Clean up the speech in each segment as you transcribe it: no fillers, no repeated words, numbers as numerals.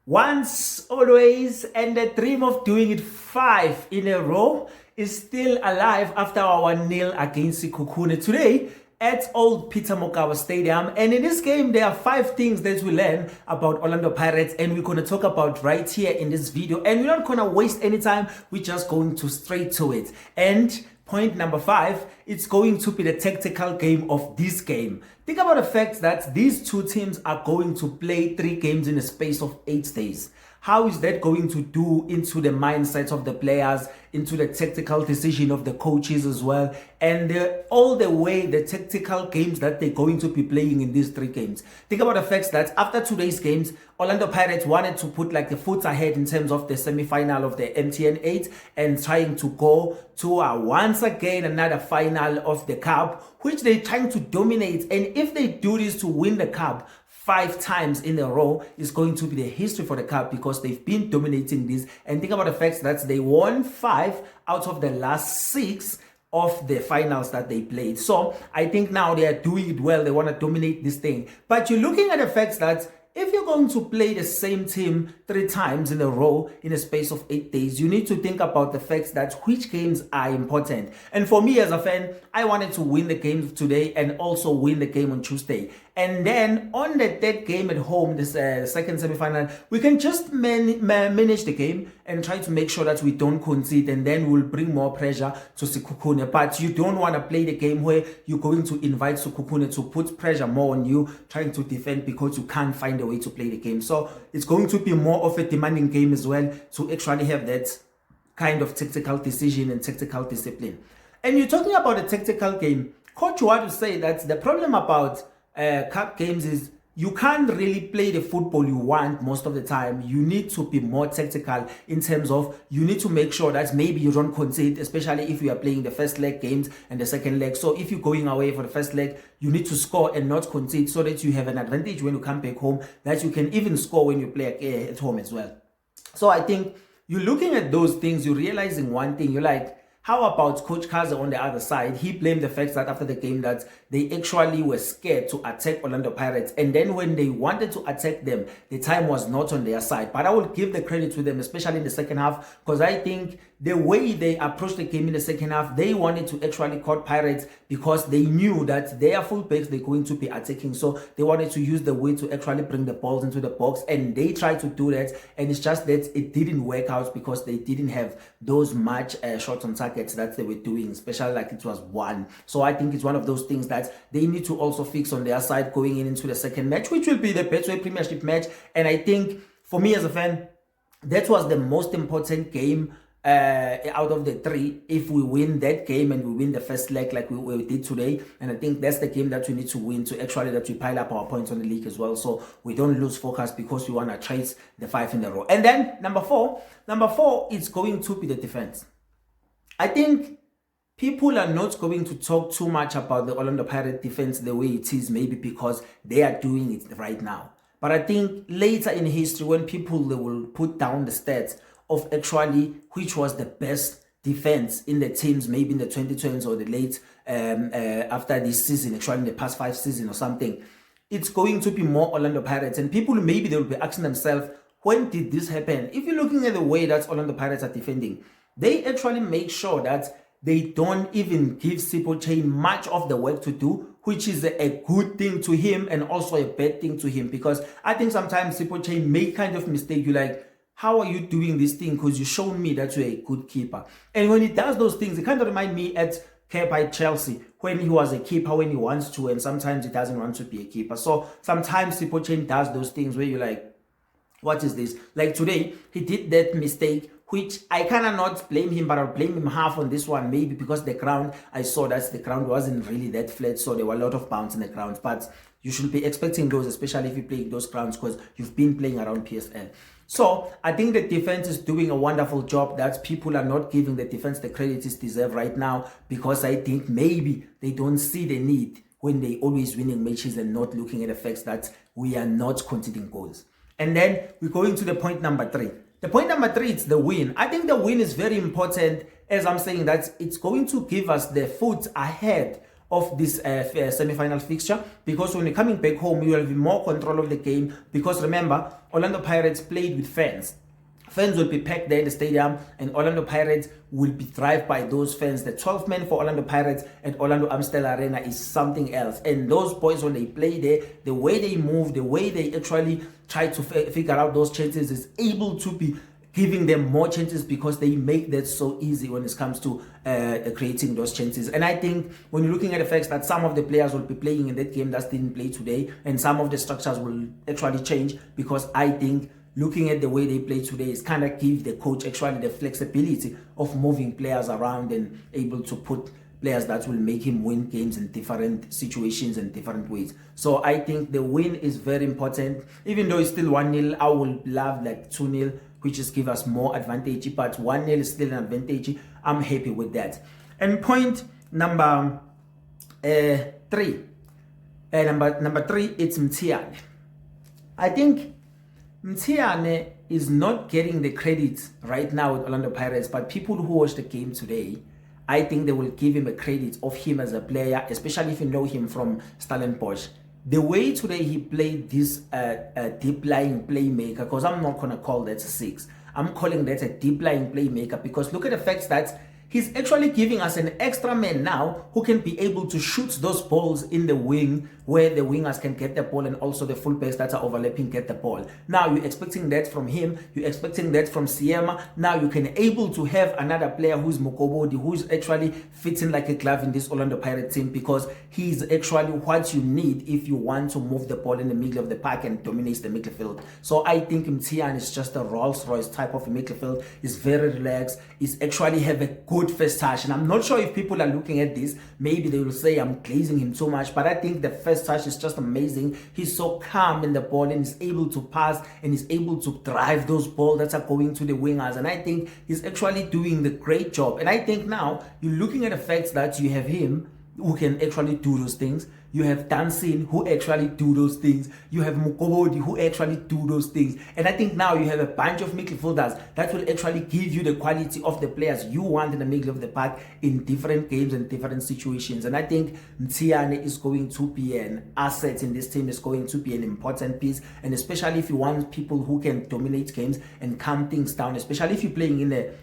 Once, always, and the dream of doing it 5 in a row is still alive after our 1-0 against Sekhukhune today at Old Peter Mokaba Stadium. And in this game, there are 5 things that we learn about Orlando Pirates, and we're going to talk about right here in this video. And we're not going to waste any time. We're just going to straight to it. And point number 5, it's going to be the tactical game of this game. Think about the fact that these two teams are going to play 3 games in a space of 8 days. How is that going to do into the mindset of the players, into the tactical decision of the coaches as well, and all the way the tactical games that they're going to be playing in these 3 games? Think about the fact that after today's games, Orlando Pirates wanted to put like the foot ahead in terms of the semi-final of the MTN8 and trying to go to once again another final of the cup, which they're trying to dominate. And if they do this to win the cup 5 times in a row, is going to be the history for the cup because they've been dominating this. And think about the fact that they won 5 out of the last 6 of the finals that they played. So I think now they are doing it well. They want to dominate this thing. But you're looking at the fact that if you're going to play the same team 3 times in a row in a space of 8 days, you need to think about the fact that which games are important. And for me as a fan, I wanted to win the game today and also win the game on Tuesday. And then on the 3rd game at home, this second semi-final, we can just manage the game and try to make sure that we don't concede, and then we'll bring more pressure to Sekhukhune. But you don't want to play the game where you're going to invite Sekhukhune to put pressure more on you, trying to defend because you can't find a way to play the game. So it's going to be more of a demanding game as well to actually have that kind of tactical decision and tactical discipline. And you're talking about a tactical game. Coach want to say that the problem about cup games is you can't really play the football you want most of the time. You need to be more tactical in terms of you need to make sure that maybe you don't concede, especially if you are playing the first leg games and the second leg. So if you're going away for the first leg, you need to score and not concede so that you have an advantage when you come back home, that you can even score when you play at home as well. So I think you're looking at those things, you're realizing one thing, you're like, how about Coach Kaza on the other side? He blamed the fact that after the game that they actually were scared to attack Orlando Pirates. And then when they wanted to attack them, the time was not on their side. But I will give the credit to them, especially in the second half, because I think the way they approached the game in the second half, they wanted to actually caught Pirates because they knew that their fullbacks they're going to be attacking. So they wanted to use the way to actually bring the balls into the box, and they tried to do that. And it's just that it didn't work out because they didn't have those much shots on targets that they were doing, especially like it was 1. So I think it's one of those things that they need to also fix on their side going into the second match, which will be the Betway Premiership match. And I think for me as a fan, that was the most important game out of the 3. If we win that game and we win the first leg like we did today, and I think that's the game that we need to win to actually that we pile up our points on the league as well, so we don't lose focus because we want to trace the 5 in a row. And then number 4 is going to be the defense. I think people are not going to talk too much about the Orlando Pirates defense the way it is, maybe because they are doing it right now. But I think later in history, when people they will put down the stats of actually which was the best defense in the teams, maybe in the 2020s or the late after this season, actually in the past 5 seasons or something, it's going to be more Orlando Pirates. And people maybe they will be asking themselves, when did this happen? If you're looking at the way that Orlando Pirates are defending, they actually make sure that they don't even give Sipho Chain much of the work to do, which is a good thing to him and also a bad thing to him, because I think sometimes Sipho Chain make kind of mistake. You're like, how are you doing this thing? Because you shown me that you're a good keeper. And when he does those things, it kind of remind me at by Chelsea when he was a keeper when he wants to, and sometimes he doesn't want to be a keeper. So sometimes Sipho Chain does those things where you're like, what is this? Like today, he did that mistake, which I cannot not blame him, but I'll blame him half on this one, maybe because the ground, I saw that the ground wasn't really that flat, so there were a lot of bounce in the ground. But you should be expecting those, especially if you play those grounds, because you've been playing around PSL. So I think the defense is doing a wonderful job that people are not giving the defense the credit it deserves right now, because I think maybe they don't see the need when they always winning matches and not looking at the facts that we are not conceding goals. And then we go into the point number 3. The point number 3 is the win. I think the win is very important, as I'm saying that it's going to give us the foot ahead of this semi-final fixture, because when you're coming back home, you will have more control of the game. Because remember, Orlando Pirates played with fans. Fans will be packed there in the stadium, and Orlando Pirates will be thrived by those fans. The 12 men for Orlando Pirates at Orlando Amstel Arena is something else. And those boys, when they play there, the way they move, the way they actually try to figure out those chances is able to be giving them more chances, because they make that so easy when it comes to creating those chances. And I think when you're looking at the facts that some of the players will be playing in that game that didn't play today, and some of the structures will actually change, because I think looking at the way they play today is kind of give the coach actually the flexibility of moving players around and able to put players that will make him win games in different situations and different ways. So I think the win is very important. Even though it's still 1-0, I would love like 2-0, which just give us more advantage, but 1-0 is still an advantage. I'm happy with that. And point number 3. Number 3, it's Mtiane. I think Mtiane is not getting the credit right now with Orlando Pirates, but people who watch the game today, I think they will give him a credit of him as a player, especially if you know him from Stellenbosch. The way today he played this deep lying playmaker, because I'm not going to call that a 6. I'm calling that a deep lying playmaker, because look at the fact that he's actually giving us an extra man now who can be able to shoot those balls in the wing, where the wingers can get the ball and also the fullbacks that are overlapping get the ball. Now you're expecting that from him, you're expecting that from Siema. Now you can able to have another player who's Mokobodi, who's actually fitting like a glove in this Orlando Pirates team, because he's actually what you need if you want to move the ball in the middle of the park and dominate the midfield. So I think Mtian is just a Rolls Royce type of midfield. He's very relaxed. He's actually have a good first touch, and I'm not sure if people are looking at this, maybe they will say I'm glazing him too much, but I think the first touch is just amazing. He's so calm in the ball, and he's able to pass, and he's able to drive those balls that are going to the wingers, and I think he's actually doing the great job. And I think now you're looking at the fact that you have him who can actually do those things. You have Dansin who actually do those things. You have Mukobodi who actually do those things. And I think now you have a bunch of midfielders that will actually give you the quality of the players you want in the middle of the park in different games and different situations. And I think Mtiane is going to be an asset in this team, is going to be an important piece. And especially if you want people who can dominate games and calm things down, especially if you're playing in the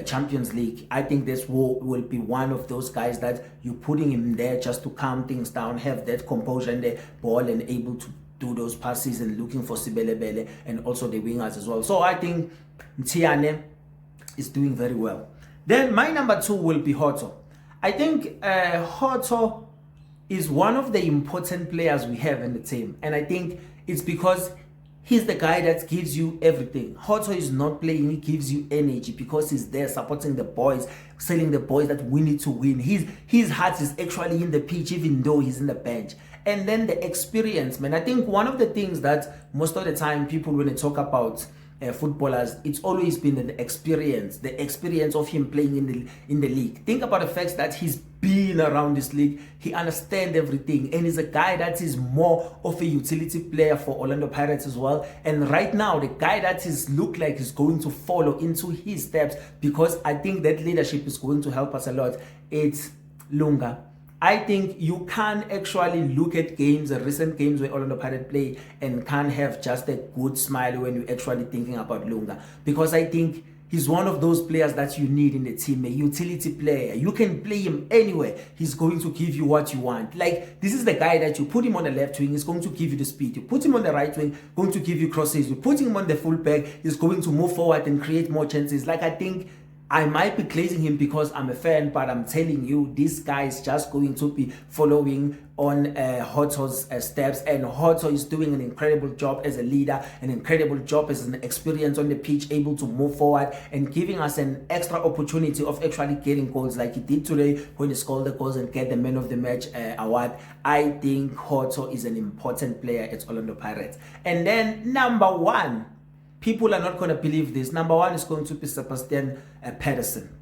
Champions League, I think this will be one of those guys that you're putting him there just to calm things down, have that composure in the ball, and able to do those passes and looking for Sibelebele and also the wingers as well. So I think Mtiane is doing very well. Then my number 2 will be Hoto. I think Hoto is one of the important players we have in the team, and I think it's because he's the guy that gives you everything. Hoto is not playing, he gives you energy because he's there supporting the boys, telling the boys that we need to win. His heart is actually in the pitch, even though he's in the bench. And then the experience, man. I think one of the things that most of the time people, when they talk about footballers, it's always been the experience of him playing in the league. Think about the fact that he's been around this league, he understands everything, and he's a guy that is more of a utility player for Orlando Pirates as well. And right now, the guy that is look like he's going to follow into his steps, because I think that leadership is going to help us a lot. It's Lunga. I think you can't actually look at games, recent games where Orlando Pirates play, and can't have just a good smile when you're actually thinking about Lunga. Because I think he's one of those players that you need in the team, a utility player. You can play him anywhere. He's going to give you what you want. Like, this is the guy that you put him on the left wing, he's going to give you the speed. You put him on the right wing, going to give you crosses. You put him on the full back, he's going to move forward and create more chances. Like, I think I might be glazing him because I'm a fan, but I'm telling you, this guy is just going to be following on Hoto's steps, and Hoto is doing an incredible job as a leader, an incredible job as an experience on the pitch, able to move forward and giving us an extra opportunity of actually getting goals like he did today when he scored the goals and get the man of the match award. I think Hoto is an important player at Orlando Pirates. And then number 1, people are not going to believe this. Number 1 is going to be Sebastian Pedersen.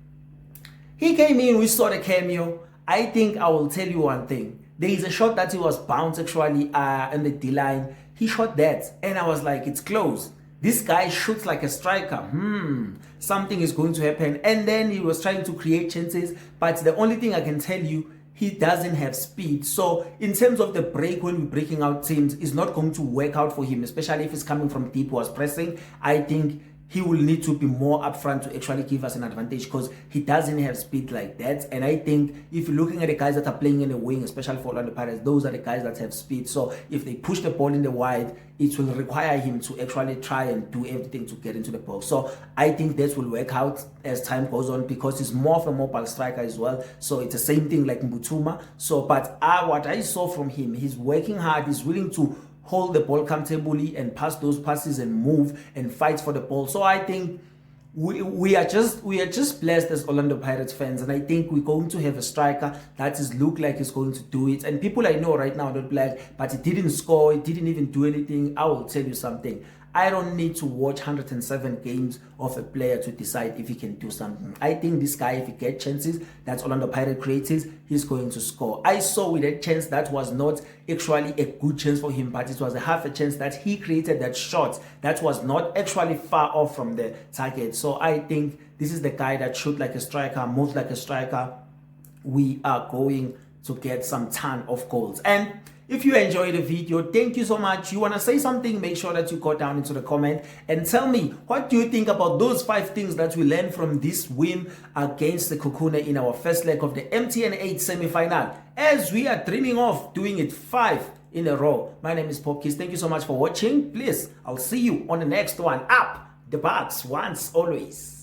He came in, we saw the cameo. I think I will tell you one thing. There is a shot that he was bounced actually in the D-line. He shot that, and I was like, it's close. This guy shoots like a striker. Something is going to happen. And then he was trying to create chances, but the only thing I can tell you, he doesn't have speed. So in terms of the break, when we're breaking out teams, it's not going to work out for him, especially if he's coming from deep was pressing. I think he will need to be more upfront to actually give us an advantage because he doesn't have speed like that. And I think if you're looking at the guys that are playing in the wing, especially for Orlando Pirates, those are the guys that have speed. So if they push the ball in the wide, it will require him to actually try and do everything to get into the box. So I think that will work out as time goes on because he's more of a mobile striker as well. So it's the same thing like Mbutuma. So, but what I saw from him, he's working hard, he's willing to hold the ball comfortably and pass those passes and move and fight for the ball. So I think we are just blessed as Orlando Pirates fans, and I think we're going to have a striker that is look like he's going to do it. And people I know right now don't like, but he didn't score, he didn't even do anything. I will tell you something. I don't need to watch 107 games of a player to decide if he can do something. I think this guy, if he gets chances that Orlando Pirates creates, he's going to score. I saw with that chance that was not actually a good chance for him, but it was a half a chance that he created that shot that was not actually far off from the target. So I think this is the guy that shoot like a striker, moves like a striker. We are going to get some ton of goals. And if you enjoyed the video, thank you so much. You want to say something, make sure that you go down into the comment and tell me, what do you think about those 5 things that we learned from this win against the Sekhukhune in our first leg of the MTN8 semi-final, as we are dreaming of doing it 5 in a row. My name is Popkis. Thank you so much for watching. Please, I'll see you on the next one. Up the Bucs once, always.